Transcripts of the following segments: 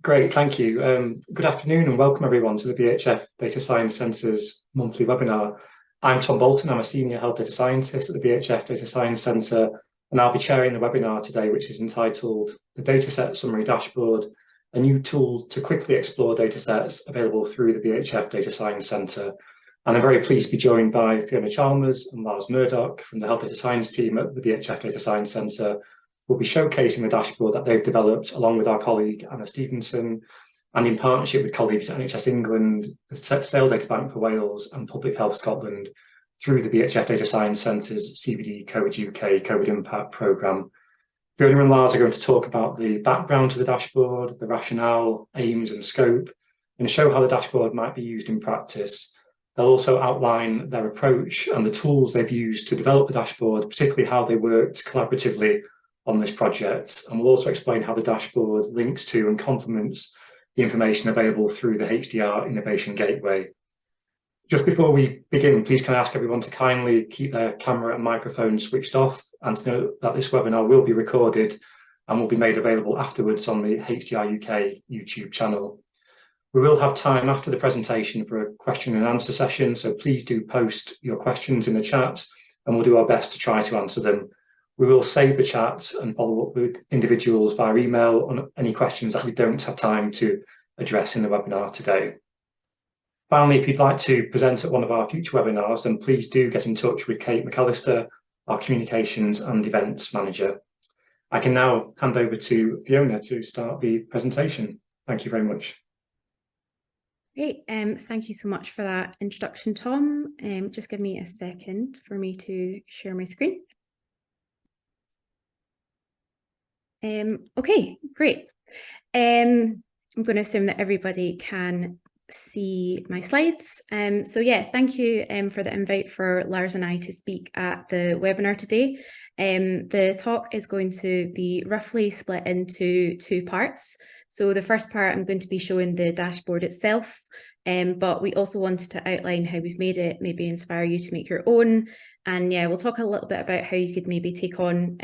Great, thank you. Good afternoon and welcome everyone to the BHF Data Science Centre's monthly webinar. I'm Tom Bolton, I'm a Senior Health Data Scientist at the BHF Data Science Centre, and I'll be chairing the webinar today, which is entitled The Dataset Summary Dashboard, a new tool to quickly explore datasets available through the BHF Data Science Centre. And I'm very pleased to be joined by Fionna Chalmers and Lars Murdock from the Health Data Science team at the BHF Data Science Centre. We'll be showcasing the dashboard that they've developed along with our colleague Anna Stevenson and in partnership with colleagues at NHS England, the Sale Data Bank for Wales and Public Health Scotland through the BHF Data Science Centre's CBD COVID UK COVID Impact programme. Fionna and Lars are going to talk about the background to the dashboard, the rationale, aims and scope, and show how the dashboard might be used in practice. They'll also outline their approach and the tools they've used to develop the dashboard, particularly how they worked collaboratively on this project, and we'll also explain how the dashboard links to and complements the information available through the HDR Innovation Gateway. Just before we begin, please can I ask everyone to kindly keep their camera and microphone switched off, and to note that this webinar will be recorded and will be made available afterwards on the HDR UK YouTube channel. We will have time after the presentation for a question and answer session, so please do post your questions in the chat and we'll do our best to try to answer them. We will save the chat and follow up with individuals via email on any questions that we don't have time to address in the webinar today. Finally, if you'd like to present at one of our future webinars, then please do get in touch with Kate McAllister, our Communications and Events Manager. I can now hand over to Fionna to start the presentation. Thank you very much. Great, thank you so much for that introduction, Tom. Just give me a second for me to share my screen. Okay, great. I'm going to assume that everybody can see my slides. So yeah, thank you for the invite for Lars and I to speak at the webinar today. The talk is going to be roughly split into two parts. So the first part, I'm going to be showing the dashboard itself, but we also wanted to outline how we've made it, maybe inspire you to make your own. And yeah, we'll talk a little bit about how you could maybe take on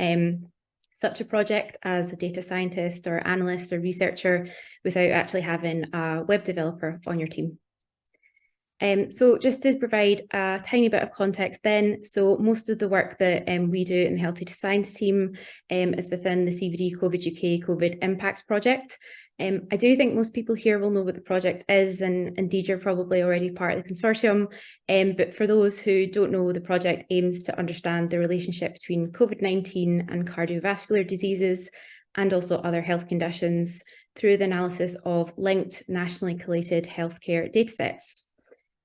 such a project as a data scientist or analyst or researcher without actually having a web developer on your team. So just to provide a tiny bit of context then, so most of the work that we do in the Health Data Science team is within the CVD COVID UK COVID Impact project. I do think most people here will know what the project is, and indeed you're probably already part of the consortium, but for those who don't know, the project aims to understand the relationship between COVID-19 and cardiovascular diseases and also other health conditions through the analysis of linked nationally collated healthcare datasets.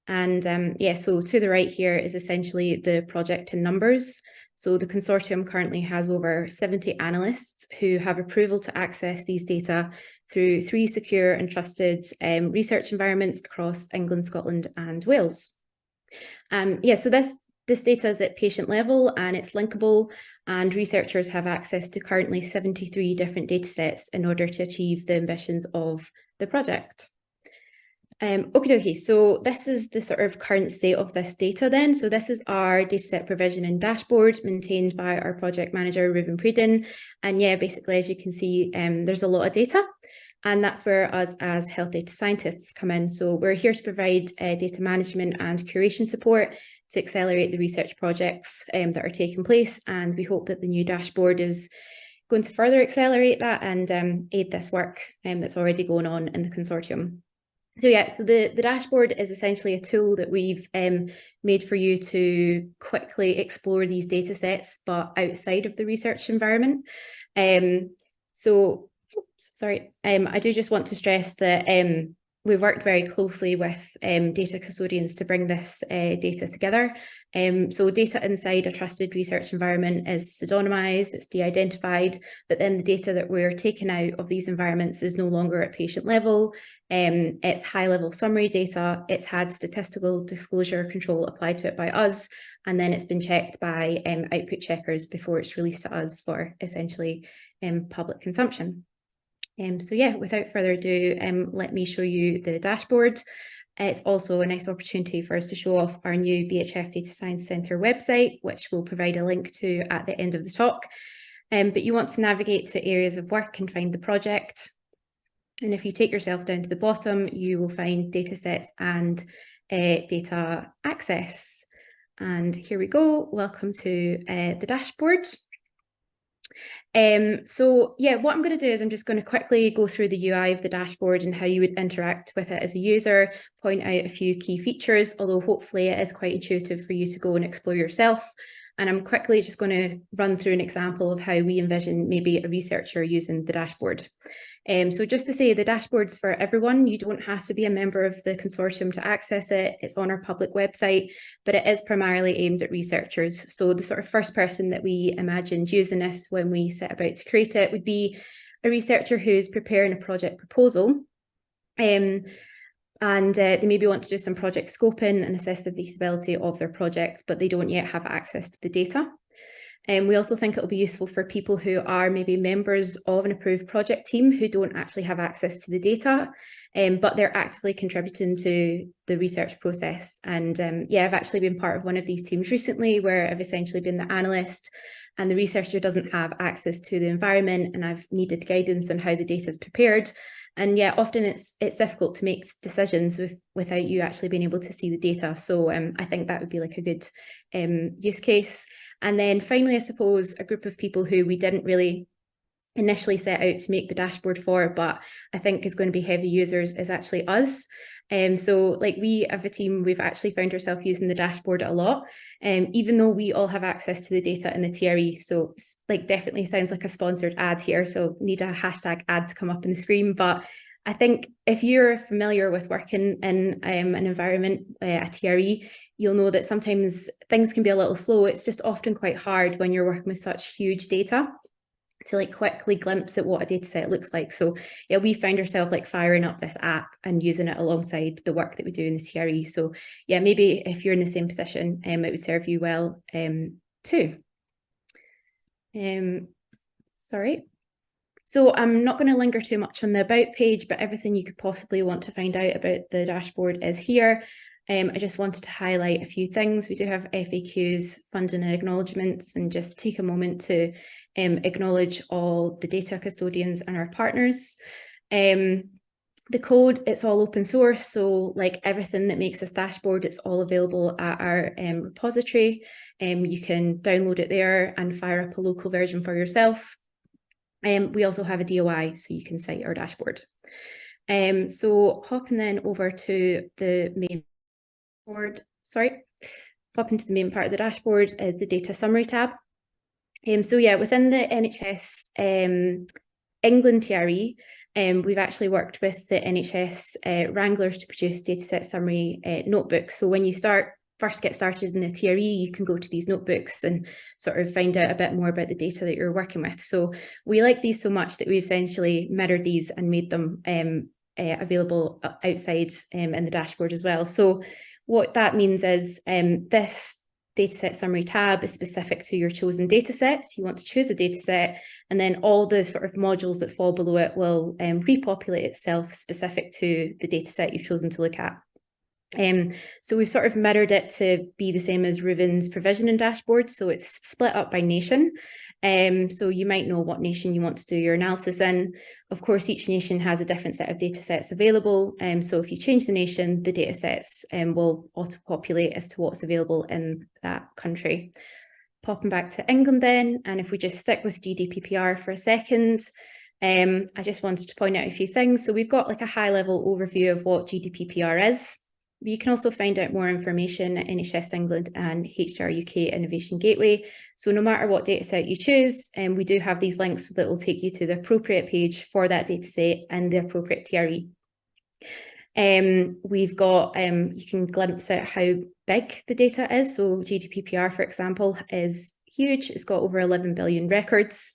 And yeah, so to the right here is essentially the project in numbers. So the consortium currently has over 70 analysts who have approval to access these data through 3 secure and trusted research environments across England, Scotland and Wales. Yeah, so this data is at patient level and it's linkable, and researchers have access to currently 73 different datasets in order to achieve the ambitions of the project. Okay, so this is the sort of current state of this data then. So this is our dataset provision and dashboard maintained by our project manager, Ruben Preden. And yeah, basically, as you can see, there's a lot of data. And that's where us as health data scientists come in. So we're here to provide data management and curation support to accelerate the research projects that are taking place. And we hope that the new dashboard is going to further accelerate that and aid this work that's already going on in the consortium. So yeah, so the dashboard is essentially a tool that we've made for you to quickly explore these data sets, but outside of the research environment. I do just want to stress that we've worked very closely with data custodians to bring this data together. So data inside a trusted research environment is pseudonymized, it's de-identified, but then the data that we're taking out of these environments is no longer at patient level. It's high-level summary data, it's had statistical disclosure control applied to it by us, and then it's been checked by output checkers before it's released to us for essentially public consumption. So yeah, without further ado, let me show you the dashboard. It's also a nice opportunity for us to show off our new BHF Data Science Centre website, which we'll provide a link to at the end of the talk. But you want to navigate to areas of work and find the project. And if you take yourself down to the bottom, you will find datasets and data access. And here we go. Welcome to the dashboard. So yeah, what I'm going to do is I'm just going to quickly go through the UI of the dashboard and how you would interact with it as a user, point out a few key features, although hopefully it is quite intuitive for you to go and explore yourself. And I'm quickly just going to run through an example of how we envision maybe a researcher using the dashboard. So just to say, the dashboard's for everyone. You don't have to be a member of the consortium to access it. It's on our public website, but it is primarily aimed at researchers. So the sort of first person that we imagined using this when we set about to create it would be a researcher who's preparing a project proposal. And they maybe want to do some project scoping and assess the feasibility of their project, but they don't yet have access to the data. We also think it will be useful for people who are maybe members of an approved project team who don't actually have access to the data, but they're actively contributing to the research process. And yeah, I've actually been part of one of these teams recently where I've essentially been the analyst and the researcher doesn't have access to the environment, and I've needed guidance on how the data is prepared. And yeah, often it's difficult to make decisions without you actually being able to see the data. So I think that would be like a good use case. And then finally, I suppose, a group of people who we didn't really initially set out to make the dashboard for, but I think is going to be heavy users, is actually us. So like we as a team, we've actually found ourselves using the dashboard a lot, even though we all have access to the data in the TRE. So like definitely sounds like a sponsored ad here. So need a hashtag ad to come up in the screen. But I think if you're familiar with working in an environment, a TRE, you'll know that sometimes things can be a little slow. It's just often quite hard when you're working with such huge data to like quickly glimpse at what a data set looks like. So yeah, we found ourselves like firing up this app and using it alongside the work that we do in the TRE. So yeah, maybe if you're in the same position, it would serve you well too. Sorry. So I'm not going to linger too much on the about page, but everything you could possibly want to find out about the dashboard is here. I just wanted to highlight a few things. We do have FAQs, funding and acknowledgements, and just take a moment to acknowledge all the data custodians and our partners. The code, it's all open source, so like everything that makes this dashboard, it's all available at our repository. You can download it there and fire up a local version for yourself. We also have a DOI, so you can cite our dashboard. So hopping then over to the main board, hopping to the main part of the dashboard is the data summary tab. So yeah, within the NHS England TRE, we've actually worked with the NHS Wranglers to produce dataset summary notebooks. So when you first get started in the TRE, you can go to these notebooks and sort of find out a bit more about the data that you're working with. So we like these so much that we've essentially mirrored these and made them available outside in the dashboard as well. So what that means is this dataset summary tab is specific to your chosen dataset. So you want to choose a dataset, and then all the sort of modules that fall below it will repopulate itself specific to the dataset you've chosen to look at. So we've sort of mirrored it to be the same as Reuven's provisioning dashboard. So it's split up by nation. So you might know what nation you want to do your analysis in. Of course, each nation has a different set of data sets available. So if you change the nation, the data sets will auto-populate as to what's available in that country. Popping back to England then, and if we just stick with GDPR for a second, I just wanted to point out a few things. So we've got like a high-level overview of what GDPR is. You can also find out more information at NHS England and HR UK Innovation Gateway. So no matter what dataset you choose, we do have these links that will take you to the appropriate page for that dataset and the appropriate TRE. We've got, you can glimpse at how big the data is. So GDPR, for example, is huge. It's got over 11 billion records.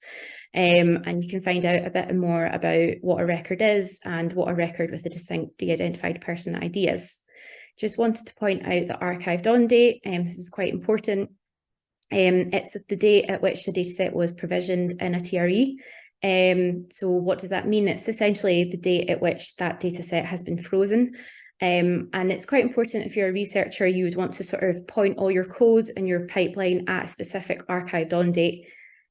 And you can find out a bit more about what a record is and what a record with a distinct de-identified person ID is. Just wanted to point out the archived on date, this is quite important. It's the date at which the dataset was provisioned in a TRE. So what does that mean? It's essentially the date at which that dataset has been frozen. And it's quite important if you're a researcher, you would want to sort of point all your code and your pipeline at a specific archived on date.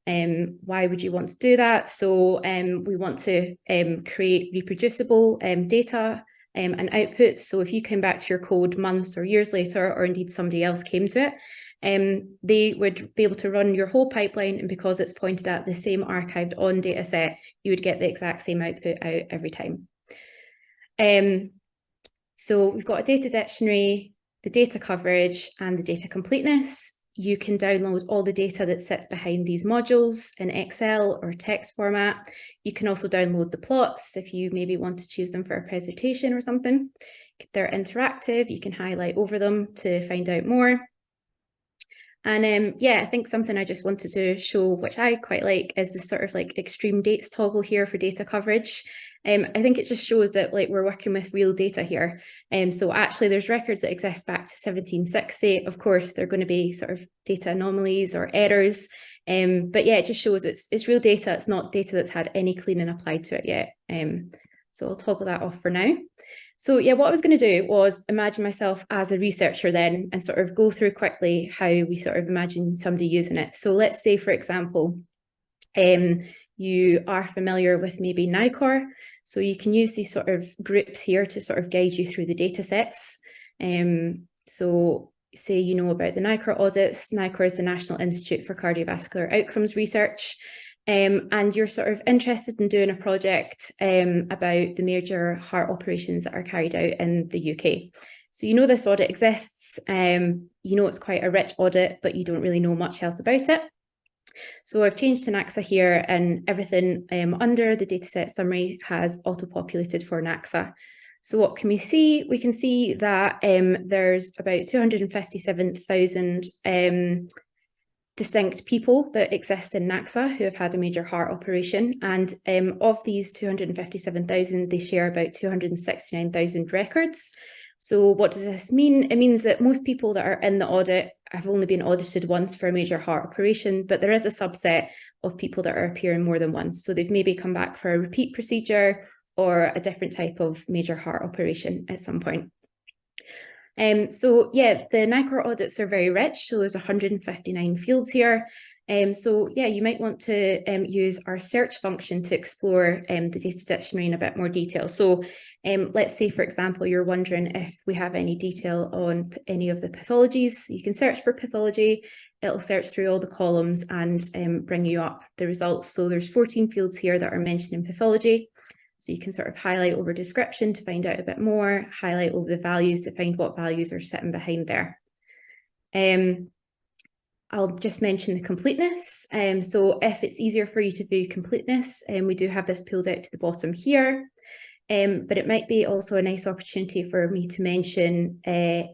Why would you want to do that? So we want to create reproducible data and outputs. So if you came back to your code months or years later, or indeed somebody else came to it, they would be able to run your whole pipeline, and because it's pointed at the same archived on dataset, you would get the exact same output out every time. So we've got a data dictionary, the data coverage, and the data completeness. You can download all the data that sits behind these modules in Excel or text format. You can also download the plots if you maybe want to choose them for a presentation or something. They're interactive, you can highlight over them to find out more. And yeah, I think something I just wanted to show, which I quite like, is the sort of like extreme dates toggle here for data coverage. I think it just shows that like we're working with real data here. So actually there's records that exist back to 1760. Of course, they're going to be sort of data anomalies or errors. But yeah, it just shows it's real data. It's not data that's had any cleaning applied to it yet. So I'll toggle that off for now. So yeah, what I was going to do was imagine myself as a researcher then, and sort of go through quickly how we sort of imagine somebody using it. So let's say, for example, you are familiar with maybe NICOR. So you can use these sort of groups here to sort of guide you through the data sets. So say you know about the NICOR audits. NICOR is the National Institute for Cardiovascular Outcomes Research. And you're sort of interested in doing a project about the major heart operations that are carried out in the UK. So you know this audit exists, you know it's quite a rich audit, but you don't really know much else about it. So I've changed to NACSA here, and everything under the dataset summary has auto-populated for NACSA. So what can we see? We can see that there's about 257,000 distinct people that exist in NACSA who have had a major heart operation. And of these 257,000, they share about 269,000 records. So what does this mean? It means that most people that are in the audit have only been audited once for a major heart operation, but there is a subset of people that are appearing more than once. So they've maybe come back for a repeat procedure or a different type of major heart operation at some point. So yeah, the NICOR audits are very rich. So there's 159 fields here. So yeah, you might want to use our search function to explore the data dictionary in a bit more detail. So let's say, for example, you're wondering if we have any detail on any of the pathologies. You can search for pathology. It'll search through all the columns and bring you up the results. So there's 14 fields here that are mentioned in pathology. So you can sort of highlight over description to find out a bit more, highlight over the values to find what values are sitting behind there. I'll just mention the completeness. So if it's easier for you to view completeness, we do have this pulled out to the bottom here. But it might be also a nice opportunity for me to mention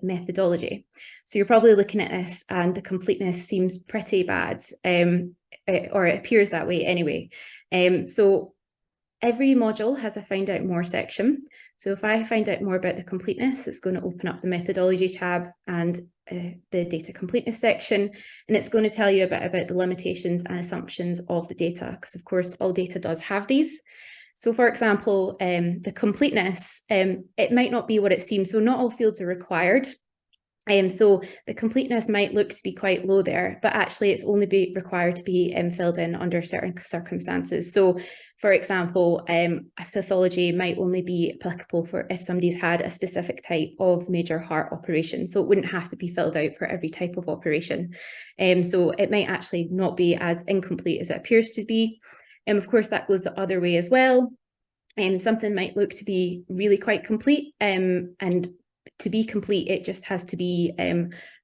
methodology. So you're probably looking at this and the completeness seems pretty bad, or it appears that way anyway. So every module has a find out more section. So if I find out more about the completeness, it's going to open up the methodology tab and the data completeness section, and it's going to tell you a bit about the limitations and assumptions of the data, because of course all data does have these. So for example, the completeness, it might not be what it seems. So not all fields are required. So the completeness might look to be quite low there, but actually it's only required to be filled in under certain circumstances. So for example, a pathology might only be applicable for if somebody's had a specific type of major heart operation. So it wouldn't have to be filled out for every type of operation. So it might actually not be as incomplete as it appears to be. And of course, that goes the other way as well. Something might look to be really quite complete, and to be complete, it just has to be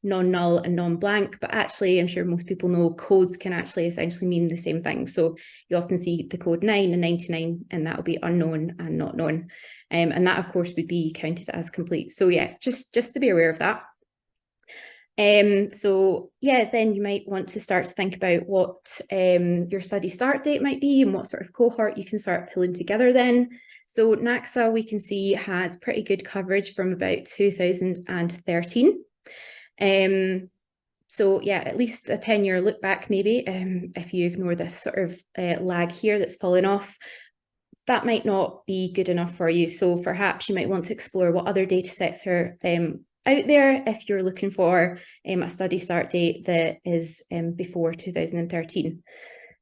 non-null and non-blank. But actually, I'm sure most people know codes can actually essentially mean the same thing. So you often see the code 9 and 99, and that will be unknown and not known. And that, of course, would be counted as complete. So yeah, just to be aware of that. So yeah, then you might want to start to think about what your study start date might be and what sort of cohort you can start pulling together then. So NACSA, we can see, has pretty good coverage from about 2013. So yeah, at least a 10-year look back maybe, if you ignore this sort of lag here that's fallen off. That might not be good enough for you. So perhaps you might want to explore what other data sets are out there if you're looking for a study start date that is before 2013.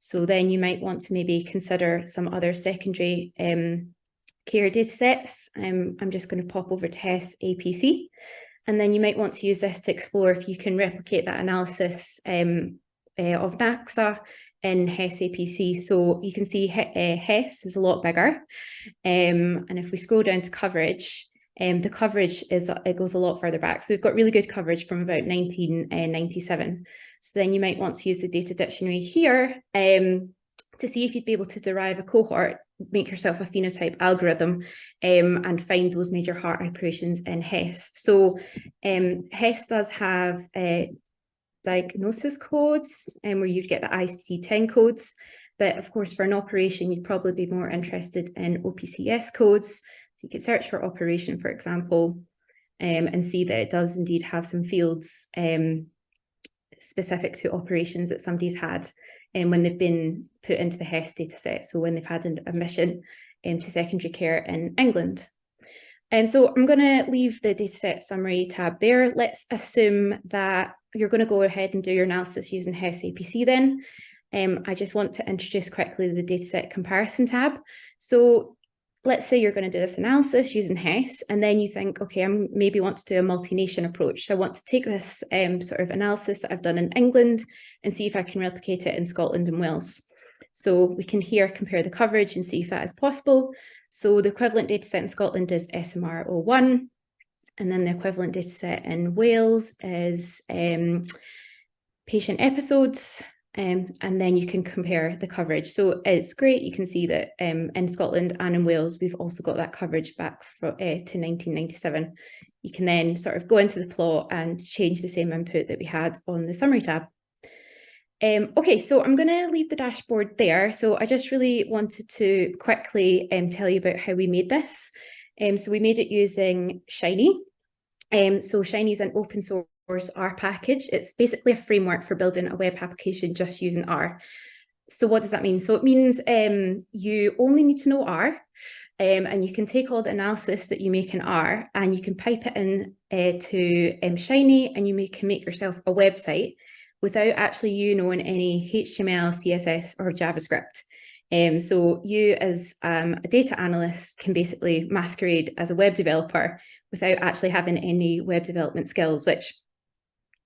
So then you might want to maybe consider some other secondary care data sets. I'm just going to pop over to HES APC. And then you might want to use this to explore if you can replicate that analysis of NAXA in HES APC. So you can see HES is a lot bigger. And if we scroll down to coverage, the coverage it goes a lot further back. So we've got really good coverage from about 1997. So then you might want to use the data dictionary here to see if you'd be able to derive a cohort, make yourself a phenotype algorithm, and find those major heart operations in HES. So HES does have diagnosis codes where you'd get the ICD-10 codes. But of course, for an operation, you'd probably be more interested in OPCS codes. So you could search for operation, for example, and see that it does indeed have some fields specific to operations that somebody's had when they've been put into the HES dataset. So when they've had an admission to secondary care in England. So I'm going to leave the dataset summary tab there. Let's assume that you're going to go ahead and do your analysis using HES APC then. I just want to introduce quickly the dataset comparison tab. So let's say you're going to do this analysis using HES, and then you think, okay, I maybe want to do a multi-nation approach. So I want to take this sort of analysis that I've done in England and see if I can replicate it in Scotland and Wales. So we can here compare the coverage and see if that is possible. So the equivalent dataset in Scotland is SMR 01, and then the equivalent dataset in Wales is patient episodes. And then you can compare the coverage. So it's great. You can see that in Scotland and in Wales, we've also got that coverage back to 1997. You can then sort of go into the plot and change the same input that we had on the summary tab. Okay, so I'm going to leave the dashboard there. So I just really wanted to quickly tell you about how we made this. So we made it using Shiny. So Shiny is an open source R package. It's basically a framework for building a web application just using R. So what does that mean? So it means you only need to know R, and you can take all the analysis that you make in R and you can pipe it in to Shiny, and you can make yourself a website without actually you knowing any HTML, CSS, or JavaScript. So you as a data analyst can basically masquerade as a web developer without actually having any web development skills, which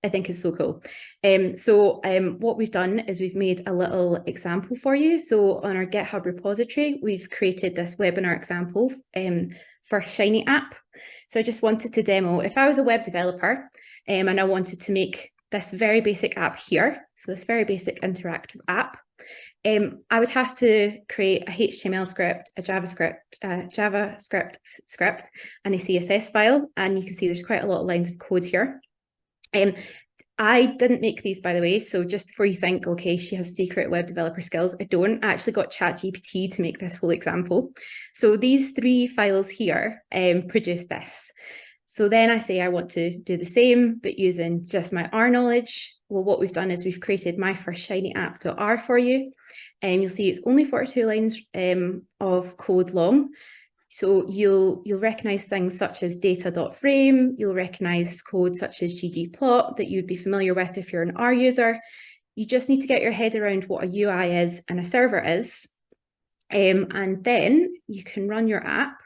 I think is so cool. What we've done is we've made a little example for you. So on our GitHub repository, we've created this webinar example for Shiny app. So I just wanted to demo, if I was a web developer and I wanted to make this very basic app here, so this very basic interactive app, I would have to create a HTML script, a JavaScript script, and a CSS file. And you can see there's quite a lot of lines of code here. I didn't make these, by the way, so just before you think, okay, she has secret web developer skills, I don't. I actually got ChatGPT to make this whole example. So these 3 files here produce this. So then I say I want to do the same, but using just my R knowledge. Well, what we've done is we've created my first Shiny app.R for you. And you'll see it's only 42 lines of code long. So you'll recognize things such as data.frame, you'll recognize code such as ggplot that you'd be familiar with if you're an R user. You just need to get your head around what a UI is and a server is. And then you can run your app,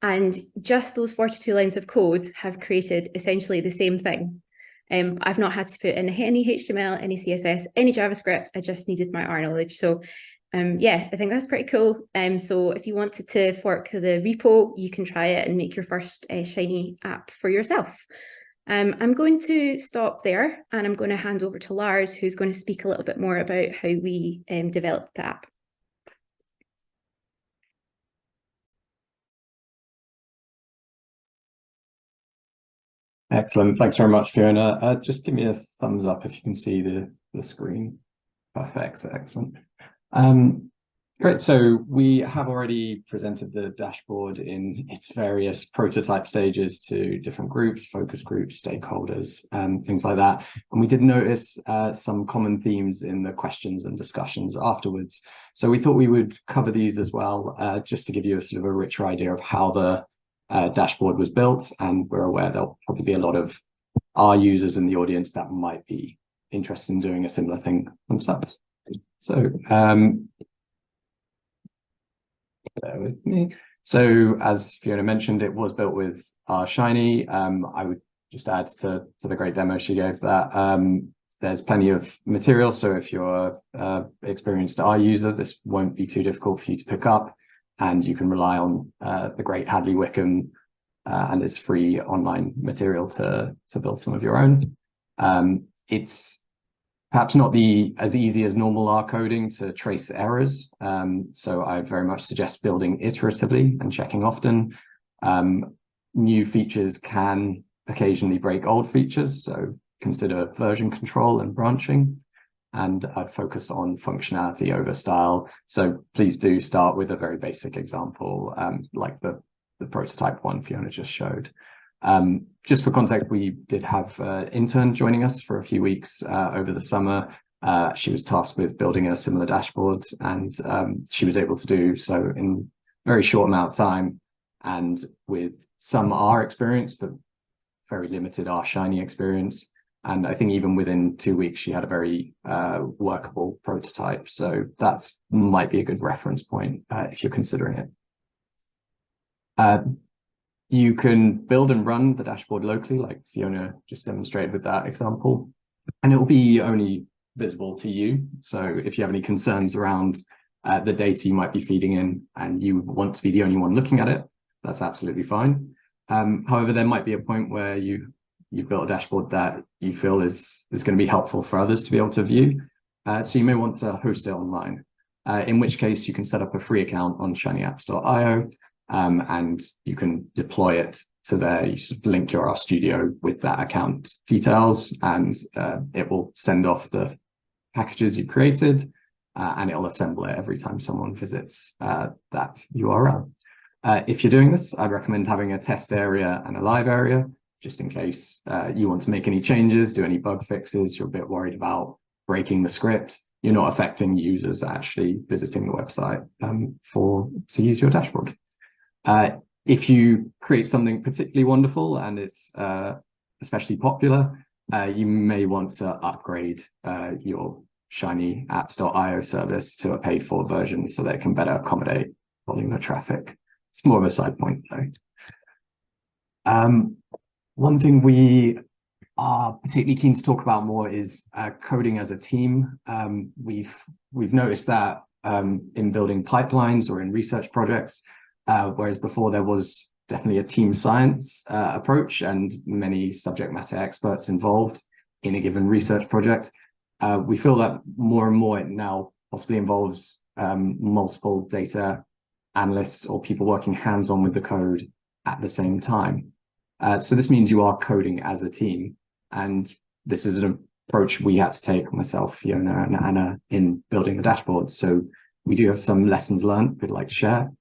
and just those 42 lines of code have created essentially the same thing. I've not had to put in any HTML, any CSS, any JavaScript. I just needed my R knowledge. So yeah, I think that's pretty cool. So if you wanted to fork the repo, you can try it and make your first Shiny app for yourself. I'm going to stop there, and I'm going to hand over to Lars, who's going to speak a little bit more about how we developed the app. Excellent. Thanks very much, Fiona. Just give me a thumbs up if you can see the screen. Perfect. Excellent. Great. So we have already presented the dashboard in its various prototype stages to different groups, focus groups, stakeholders, and things like that. And we did notice some common themes in the questions and discussions afterwards. So we thought we would cover these as well, just to give you a sort of a richer idea of how the dashboard was built. And we're aware there'll probably be a lot of our users in the audience that might be interested in doing a similar thing themselves. So, bear with me. So, as Fiona mentioned, it was built with R Shiny. I would just add to the great demo she gave that there's plenty of material. So if you're an experienced R user, this won't be too difficult for you to pick up, and you can rely on the great Hadley Wickham and its free online material to build some of your own. It's perhaps not as easy as normal R coding to trace errors. So I very much suggest building iteratively and checking often. New features can occasionally break old features, so consider version control and branching. And I'd focus on functionality over style. So please do start with a very basic example, like the prototype one Fiona just showed. Just for context, we did have an intern joining us for a few weeks over the summer. She was tasked with building a similar dashboard, and she was able to do so in a very short amount of time and with some R experience, but very limited R Shiny experience. And I think even within 2 weeks, she had a very workable prototype. So that might be a good reference point if you're considering it. You can build and run the dashboard locally, like Fiona just demonstrated with that example, and it will be only visible to you. So if you have any concerns around the data you might be feeding in and you want to be the only one looking at it, that's absolutely fine. However, there might be a point where you've built a dashboard that you feel is going to be helpful for others to be able to view. So you may want to host it online, in which case you can set up a free account on shinyapps.io. And you can deploy it to there. You should link your RStudio with that account details, and it will send off the packages you created, and it will assemble it every time someone visits that URL. If you're doing this, I'd recommend having a test area and a live area, just in case you want to make any changes, do any bug fixes, you're a bit worried about breaking the script. You're not affecting users actually visiting the website to use your dashboard. If you create something particularly wonderful and it's especially popular, you may want to upgrade your shinyapps.io service to a paid for version so that it can better accommodate volume of traffic. It's more of a side point though. One thing we are particularly keen to talk about more is coding as a team. We've noticed that in building pipelines or in research projects, whereas before there was definitely a team science approach and many subject matter experts involved in a given research project, we feel that more and more it now possibly involves multiple data analysts or people working hands-on with the code at the same time. So this means you are coding as a team, and this is an approach we had to take, myself, Fiona and Anna, in building the dashboard. So we do have some lessons learned we'd like to share.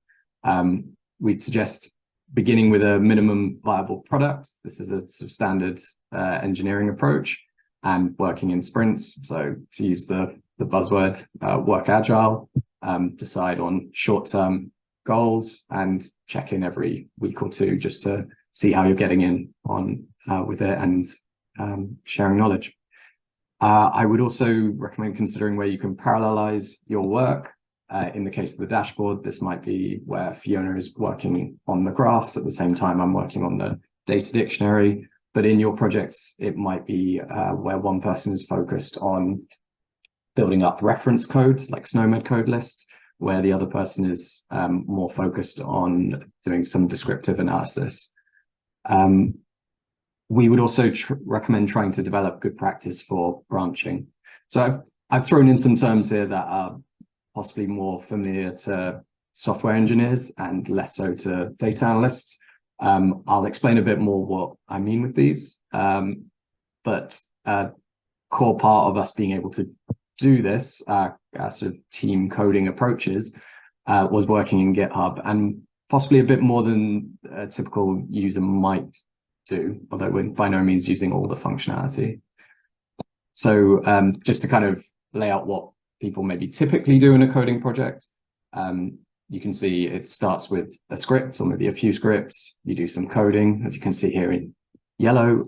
We'd suggest beginning with a minimum viable product. This is a sort of standard engineering approach, and working in sprints. So to use the buzzword, work agile, decide on short-term goals and check in every week or two just to see how you're getting in on with it and sharing knowledge. I would also recommend considering where you can parallelize your work. In the case of the dashboard, this might be where Fiona is working on the graphs at the same time I'm working on the data dictionary. But in your projects, it might be where one person is focused on building up reference codes like SNOMED code lists, where the other person is more focused on doing some descriptive analysis. We would also recommend trying to develop good practice for branching. So I've thrown in some terms here that are possibly more familiar to software engineers and less so to data analysts. I'll explain a bit more what I mean with these, but a core part of us being able to do this, our sort of team coding approaches, was working in GitHub, and possibly a bit more than a typical user might do, although we're by no means using all the functionality. So just to kind of lay out what people maybe typically do in a coding project, you can see it starts with a script or maybe a few scripts. You do some coding, as you can see here in yellow.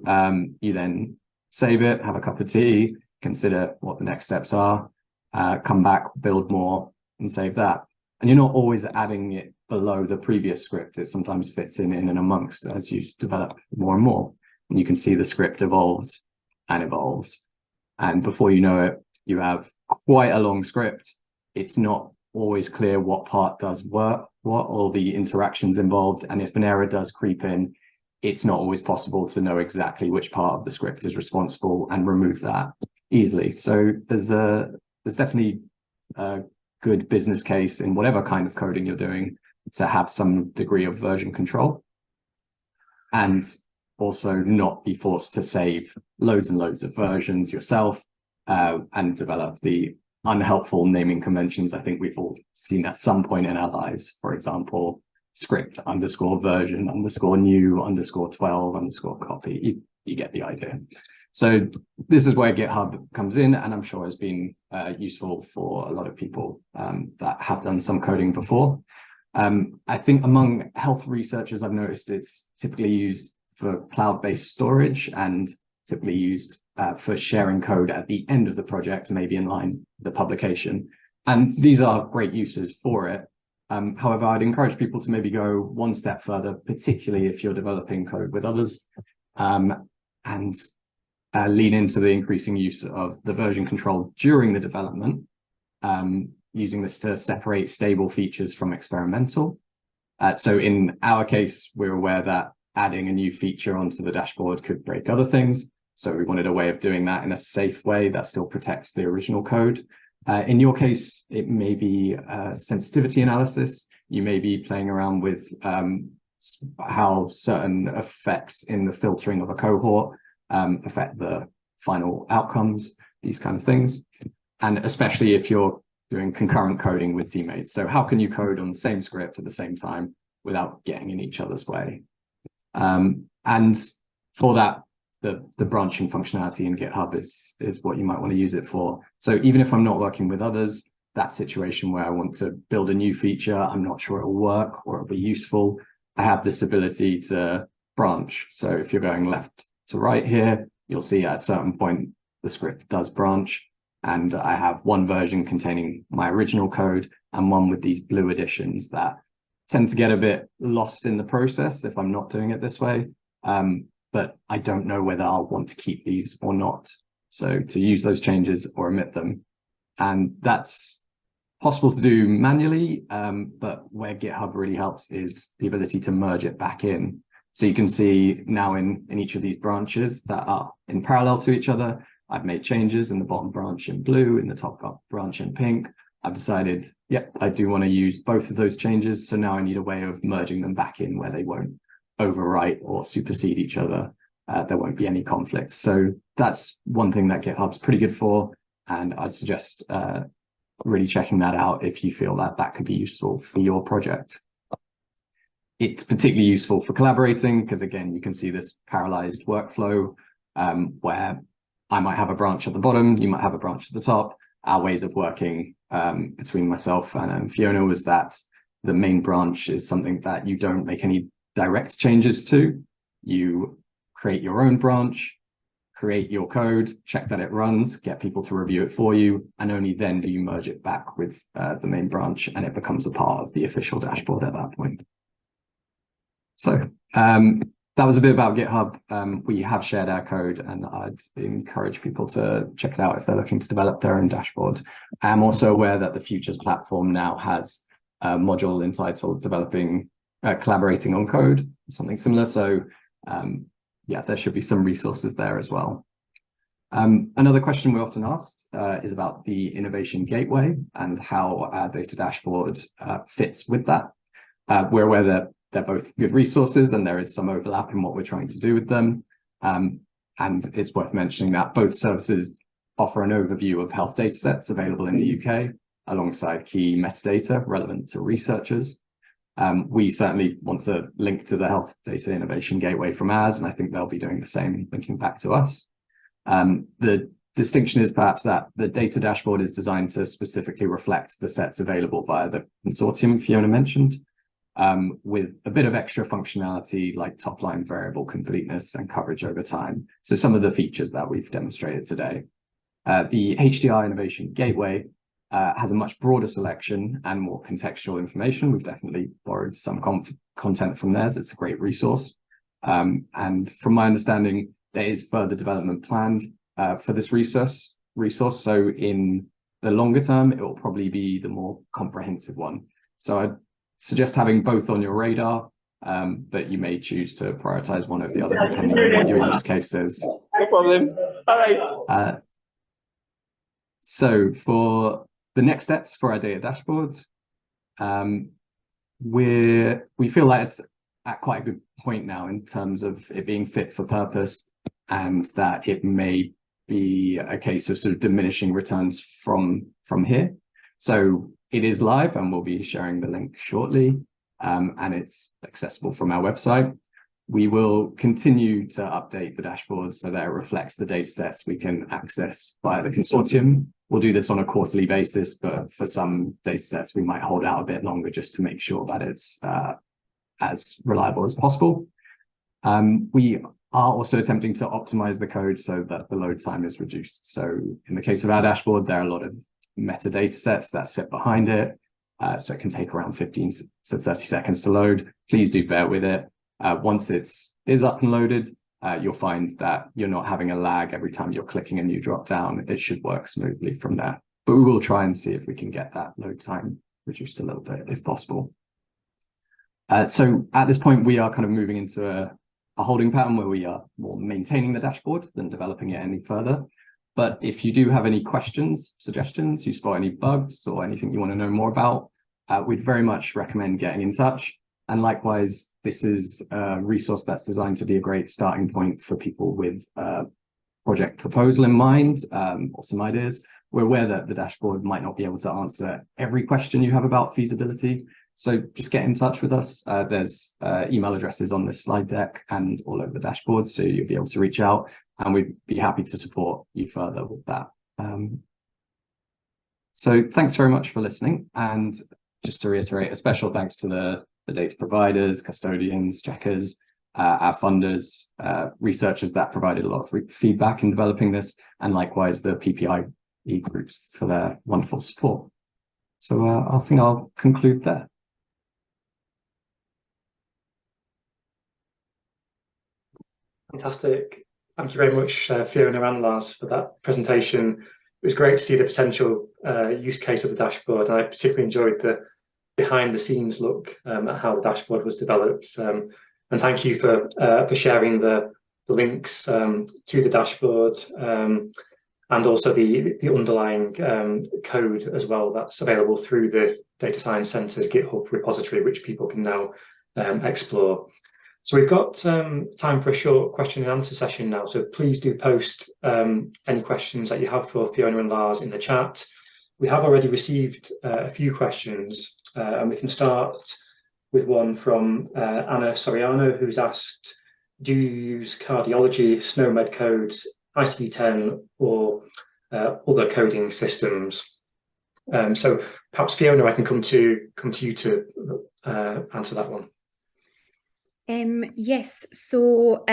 You then save it, have a cup of tea, consider what the next steps are. come back, build more, and save that. And you're not always adding it below the previous script. It sometimes fits in and amongst as you develop more and more. And you can see the script evolves and evolves. And before you know it, you have quite a long script. It's not always clear what part does what all the interactions involved. And if an error does creep in, it's not always possible to know exactly which part of the script is responsible and remove that easily. So there's definitely a good business case in whatever kind of coding you're doing to have some degree of version control, and also not be forced to save loads and loads of versions yourself and develop the unhelpful naming conventions I think we've all seen at some point in our lives. For example, script _version_new_12_copy. You get the idea. So this is where GitHub comes in, and I'm sure has been useful for a lot of people that have done some coding before. I think among health researchers, I've noticed it's typically used for cloud-based storage and typically used for sharing code at the end of the project, maybe in line with the publication. And these are great uses for it. However, I'd encourage people to maybe go one step further, particularly if you're developing code with others, and lean into the increasing use of the version control during the development, using this to separate stable features from experimental. So in our case, we're aware that adding a new feature onto the dashboard could break other things. So we wanted a way of doing that in a safe way that still protects the original code. In your case, it may be sensitivity analysis. You may be playing around with how certain effects in the filtering of a cohort affect the final outcomes, these kind of things. And especially if you're doing concurrent coding with teammates. So how can you code on the same script at the same time without getting in each other's way? And for that, the branching functionality in GitHub is what you might want to use it for. So even if I'm not working with others, that situation where I want to build a new feature, I'm not sure it'll work or it'll be useful, I have this ability to branch. So if you're going left to right here, you'll see at a certain point, the script does branch. And I have one version containing my original code and one with these blue additions that tend to get a bit lost in the process if I'm not doing it this way. But I don't know whether I'll want to keep these or not. So to use those changes or omit them. And that's possible to do manually, but where GitHub really helps is the ability to merge it back in. So you can see now in each of these branches that are in parallel to each other, I've made changes in the bottom branch in blue, in the top branch in pink. I've decided, yep, I do want to use both of those changes. So now I need a way of merging them back in where they won't overwrite or supersede each other. There won't be any conflicts. So that's one thing that GitHub's pretty good for. And I'd suggest really checking that out if you feel that that could be useful for your project. It's particularly useful for collaborating because, again, you can see this parallelized workflow where I might have a branch at the bottom, you might have a branch at the top. Our ways of working between myself and Fiona was that the main branch is something that you don't make any direct changes to. You create your own branch, create your code, check that it runs, get people to review it for you, and only then do you merge it back with the main branch and it becomes a part of the official dashboard at that point. So that was a bit about GitHub. We have shared our code and I'd encourage people to check it out if they're looking to develop their own dashboard. I'm also aware that the Futures platform now has a module entitled Collaborating on Code, something similar. So yeah, there should be some resources there as well. Another question we're often asked is about the innovation gateway and how our data dashboard fits with that. We're aware that they're both good resources and there is some overlap in what we're trying to do with them. And it's worth mentioning that both services offer an overview of health data sets available in the UK alongside key metadata relevant to researchers. We certainly want to link to the Health Data Innovation Gateway from ours, and I think they'll be doing the same, linking back to us. The distinction is perhaps that the data dashboard is designed to specifically reflect the sets available via the consortium Fiona mentioned, with a bit of extra functionality like top-line variable completeness and coverage over time. So some of the features that we've demonstrated today. The HDI Innovation Gateway has a much broader selection and more contextual information. We've definitely borrowed some content from theirs. It's a great resource. And from my understanding, there is further development planned for this resource. So in the longer term, it will probably be the more comprehensive one. So I'd suggest having both on your radar, but you may choose to prioritize one over the other depending on what your use case is. No problem. All right. So for the next steps for our data dashboard, we feel like it's at quite a good point now in terms of it being fit for purpose, and that it may be a case of sort of diminishing returns from here. So it is live, and we'll be sharing the link shortly, and it's accessible from our website. We will continue to update the dashboard so that it reflects the data sets we can access via the consortium. We'll do this on a quarterly basis, but for some data sets, we might hold out a bit longer just to make sure that it's as reliable as possible. We are also attempting to optimize the code so that the load time is reduced. So in the case of our dashboard, there are a lot of metadata sets that sit behind it. So it can take around 15 to 30 seconds to load. Please do bear with it. Once it is up and loaded, you'll find that you're not having a lag every time you're clicking a new drop down. It should work smoothly from there. But we will try and see if we can get that load time reduced a little bit if possible. So at this point, we are kind of moving into a holding pattern where we are more maintaining the dashboard than developing it any further. But if you do have any questions, suggestions, you spot any bugs or anything you want to know more about, we'd very much recommend getting in touch. And likewise, this is a resource that's designed to be a great starting point for people with a project proposal in mind, or some ideas. We're aware that the dashboard might not be able to answer every question you have about feasibility. So just get in touch with us. There's email addresses on this slide deck and all over the dashboard, so you'll be able to reach out, and we'd be happy to support you further with that. So thanks very much for listening. And just to reiterate, a special thanks to the data providers, custodians, checkers, our funders, researchers that provided a lot of feedback in developing this, and likewise the PPIE groups for their wonderful support. So I think I'll conclude there. Fantastic. Thank you very much, Fionna and Lars, for that presentation. It was great to see the potential use case of the dashboard, and I particularly enjoyed the behind the scenes look at how the dashboard was developed. And thank you for sharing the links to the dashboard and also the underlying code as well that's available through the Data Science Centre's GitHub repository, which people can now explore. So we've got time for a short question and answer session now. So please do post any questions that you have for Fionna and Lars in the chat. We have already received a few questions, and we can start with one from Anna Soriano, who's asked, do you use cardiology, SNOMED codes, ICD-10 or other coding systems? So perhaps Fionna, I can come to you to answer that one. Yes, so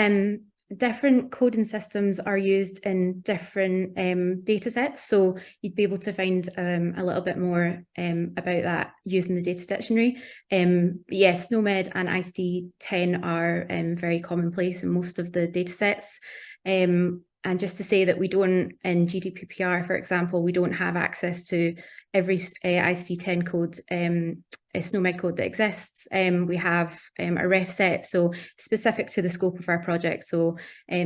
different coding systems are used in different data sets. So you'd be able to find a little bit more about that using the data dictionary. Yes, SNOMED and ICD-10 are very commonplace in most of the data sets. And just to say that we don't, in GDPR, for example, we don't have access to every ICD-10 code, a SNOMED code that exists. We have a ref set, so specific to the scope of our project, so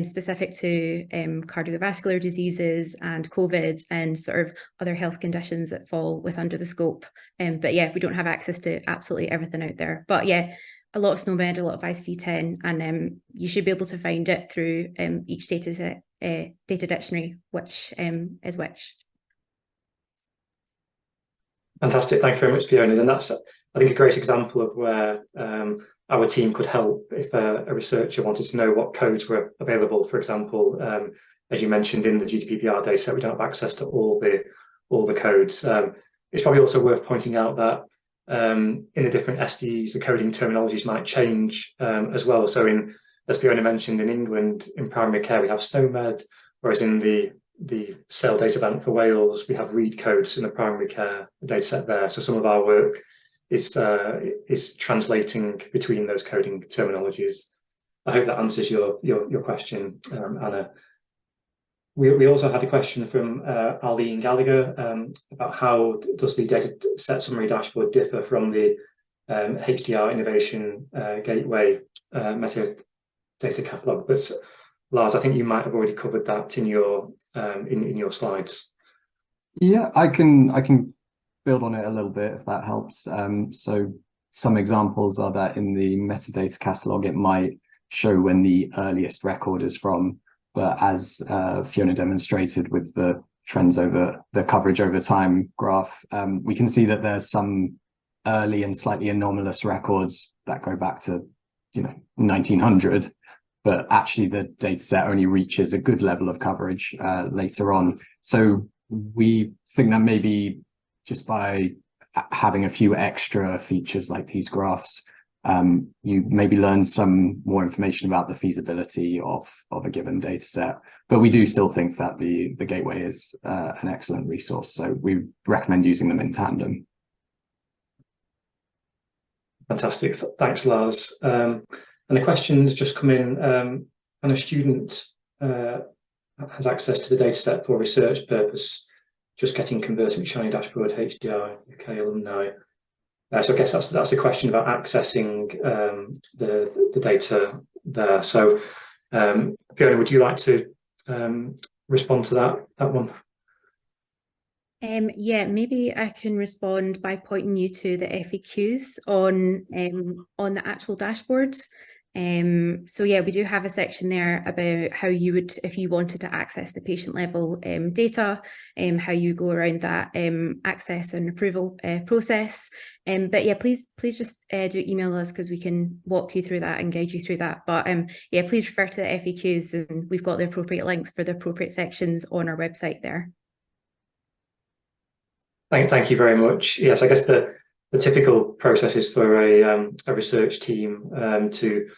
specific to cardiovascular diseases and COVID and sort of other health conditions that fall under the scope. But yeah, we don't have access to absolutely everything out there. But yeah, a lot of SNOMED, a lot of ICD-10, and you should be able to find it through each data dictionary, which is which. Fantastic, thank you very much, Fionna. And that's, I think, a great example of where our team could help if a researcher wanted to know what codes were available. For example, as you mentioned in the GDPR data set, we don't have access to all the codes. It's probably also worth pointing out that in the different SDs, the coding terminologies might change as well. So as Fionna mentioned, in England, in primary care, we have SNOMED, whereas in the the cell data bank for Wales, we have read codes in the primary care dataset there. So some of our work is translating between those coding terminologies. I hope that answers your question, Anna. We also had a question from Arlene Gallagher about how does the data set summary dashboard differ from the HDR Innovation Gateway metadata catalog. But Lars, I think you might have already covered that in your slides. Yeah, I can build on it a little bit if that helps. So some examples are that in the metadata catalog, it might show when the earliest record is from, but as Fionna demonstrated with the trends over the coverage over time graph, we can see that there's some early and slightly anomalous records that go back to 1900, but actually the data set only reaches a good level of coverage later on. So we think that maybe just by having a few extra features like these graphs, you maybe learn some more information about the feasibility of a given data set. But we do still think that the gateway is an excellent resource, so we recommend using them in tandem. Fantastic, thanks, Lars. And the question has just come in, and a student has access to the data set for research purpose, just getting converted with Shiny Dashboard, HDR, UK alumni. So I guess that's a question about accessing the data there. So Fionna, would you like to respond to that one? Yeah, maybe I can respond by pointing you to the FAQs on the actual dashboards. So yeah, we do have a section there about how you would, if you wanted to access the patient level data, how you go around that access and approval process. But yeah, please just do email us because we can walk you through that and guide you through that. But yeah, please refer to the FAQs, and we've got the appropriate links for the appropriate sections on our website there. Thank you very much. Yes, I guess the typical process is for a research team to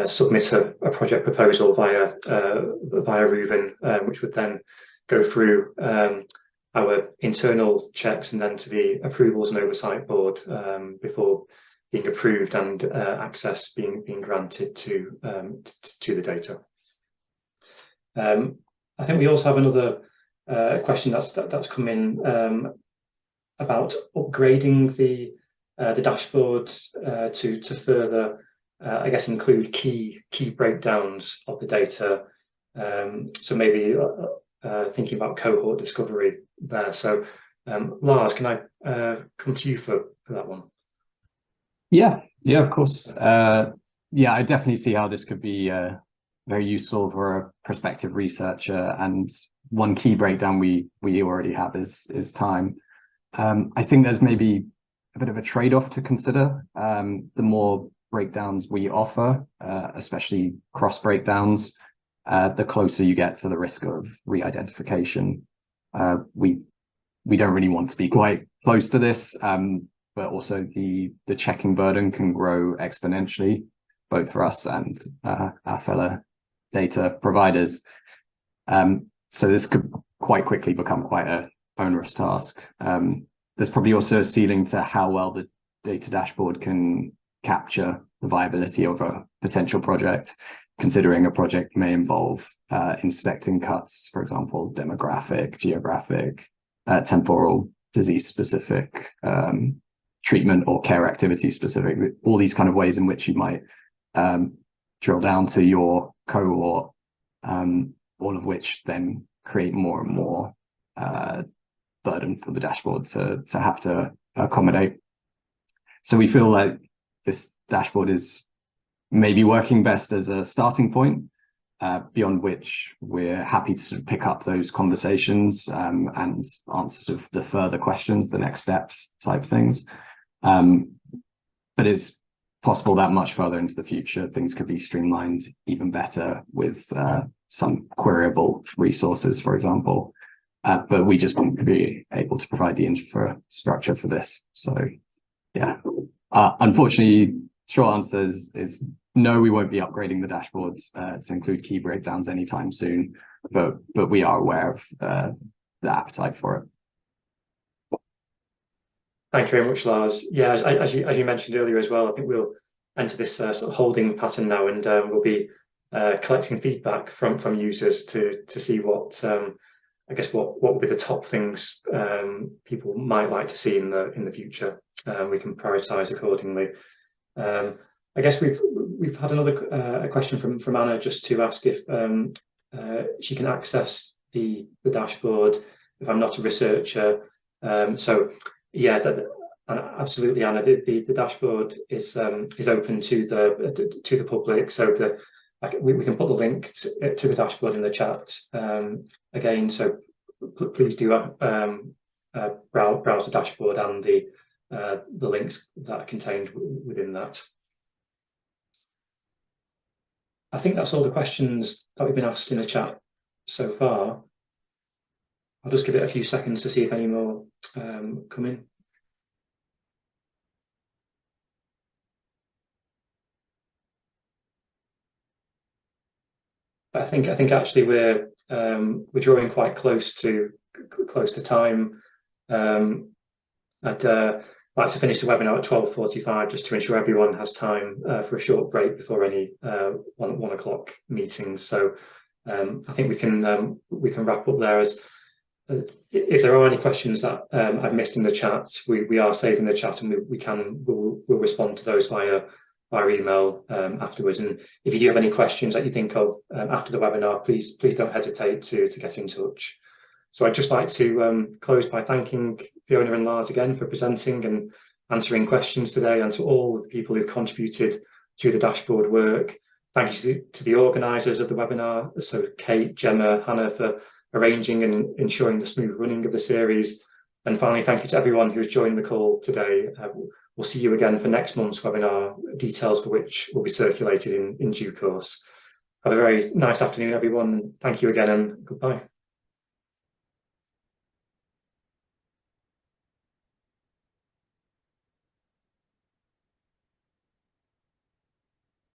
submit a project proposal via Reuven, which would then go through our internal checks and then to the approvals and oversight board before being approved and access being granted to the data. I think we also have another question that's come in about upgrading the dashboards to further, I guess, include key breakdowns of the data. So maybe thinking about cohort discovery there. So Lars, can I come to you for that one? Yeah, of course. Yeah, I definitely see how this could be very useful for a prospective researcher. And one key breakdown we already have is time. I think there's maybe a bit of a trade-off to consider. The more breakdowns we offer, especially cross breakdowns, the closer you get to the risk of re-identification. We don't really want to be quite close to this, but also the checking burden can grow exponentially, both for us and our fellow data providers. So this could quite quickly become quite a onerous task. There's probably also a ceiling to how well the data dashboard can capture the viability of a potential project, considering a project may involve intersecting cuts, for example, demographic, geographic, temporal, disease-specific, treatment or care activity specific, all these kind of ways in which you might drill down to your cohort, all of which then create more and more burden for the dashboard to have to accommodate. So we feel like this dashboard is maybe working best as a starting point, beyond which we're happy to sort of pick up those conversations and answer sort of the further questions, the next steps type things. But it's possible that much further into the future, things could be streamlined even better with some queryable resources, for example. But we just want to be able to provide the infrastructure for this. So yeah, unfortunately, short answer is no, we won't be upgrading the dashboards to include key breakdowns anytime soon. but we are aware of the appetite for it. Thank you very much, Lars. Yeah, as you mentioned earlier as well, I think we'll enter this sort of holding pattern now, and we'll be collecting feedback from users to see what I guess what would be the top things people might like to see in the future. We can prioritise accordingly. I guess we've had another a question from Anna, just to ask if she can access the dashboard if I'm not a researcher. So yeah, absolutely, Anna. The dashboard is open to the public, so we can put the link to the dashboard in the chat again. So please do browse the dashboard and the links that are contained within that. I think that's all the questions that we've been asked in the chat so far. I'll just give it a few seconds to see if any more come in. I think actually we're drawing quite close to time. I'd like to finish the webinar at 12:45, just to ensure everyone has time for a short break before any 1 o'clock meetings. So I think we can wrap up there. As if there are any questions that I've missed in the chat, we are saving the chat, and we'll respond to those via email afterwards. And if you do have any questions that you think of after the webinar, please don't hesitate to get in touch. So I'd just like to close by thanking Fionna and Lars again for presenting and answering questions today, and to all the people who've contributed to the dashboard work. Thank you to the organisers of the webinar, so Kate, Gemma, Hannah, for arranging and ensuring the smooth running of the series. And finally, thank you to everyone who's joined the call today. We'll see you again for next month's webinar, details for which will be circulated in due course. Have a very nice afternoon, everyone. Thank you again, and goodbye.